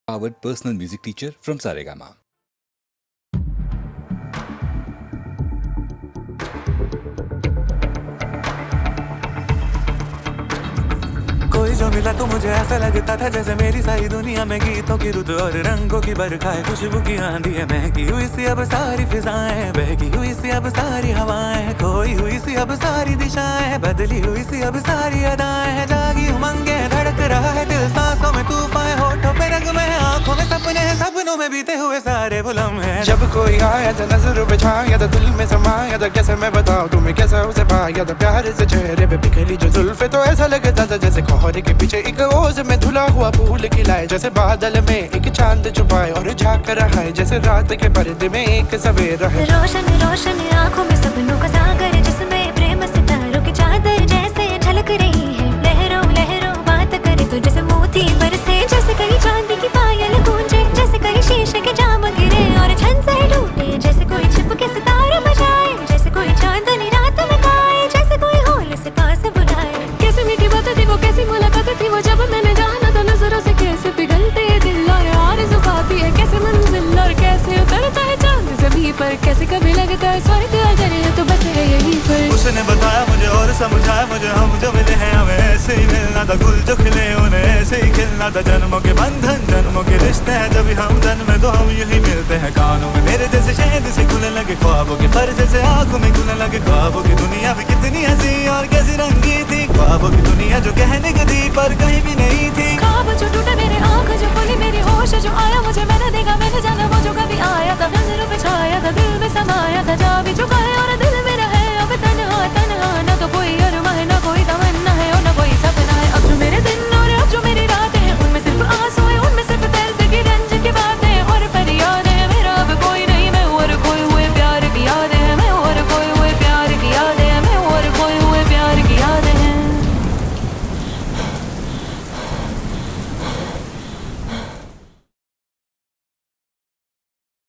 Our personal music teacher from Saregama. कोई जो मिला तो मुझे ऐसा लगता था जैसे मेरी सारी दुनिया में गीतों की रुत और रंगों की बरखा है, खुशबू की आंधी है, महकी हुई सी अब सारी फिजाएं, बहकी हुई सी अब सारी हवाएं, खोई हुई सी अब सारी दिशाएं, बदली हुई सी अब सारी अदाएं, जागी उमंगे धड़क रहा है दिल, सांसों में तूफान, होठों पे नगमे हैं, आंखों में सपने हैं, सपनों में बीते हुए सारे वो लम्हे हैं। जब कोई आया था नजर पे छाया था, दिल में समाया था, कैसे मैं बताऊं तुम्हें कैसा उसे पाया था, प्यार से चेहरे पे बिखरी जो जुल्फे, तो ऐसा लगता था जैसे कोहरे के पीछे एक ओस में धुला हुआ फूल खिलाए, जैसे बादल में एक चांद छुपाए और झांक रहा है, जैसे रात के पर्दे में एक सवेरा है। रोशन रोशन आंखों में सपनों का सागर, जिसमें प्रेम सितारों की चादर जैसे झलक रही है, लहरों लहरों बात करे तो जैसे मोती बरसे, जैसे कहीं चांदी की पायल गूंजे, जैसे कहीं शीशे के जाम गिरे और छन से टूटे, जैसे कोई छिप के सितारे बजाए, जैसे कोई चांदनी रात में गाए, जैसे कोई होल से पास बुलाए। कैसी मीठी बात थी वो, कैसी मुलाकात थी वो, जब मैंने जाना तो नजरों से कैसे पिघलते दिल और आरज़ू खाती है, कैसे मंजिल और कैसे उतरता है चांद ज़मीं पर, कैसे कभी लगता है स्वर्ग अगर ये तो बस है यहीं पर। उसने बताया मुझे और समझाया मुझे, हम जो मिले हैं हमें ऐसे ही मिलना था, गुल जो खिले उन्हें ऐसे ही खिलना था, जन्मों के बंधन जन्मों के रिश्ते हैं, जब हम जन्म में तो हम यही मिलते हैं, कानों में मेरे जैसे शहद से खुलने लगे ख्वाबों के पर, जैसे आंखों में खुलने लगे ख्वाबों की दुनिया भी कितनी हंसी और कैसी रंगी थी, ख्वाबों की दुनिया जो कहने की थी पर कहीं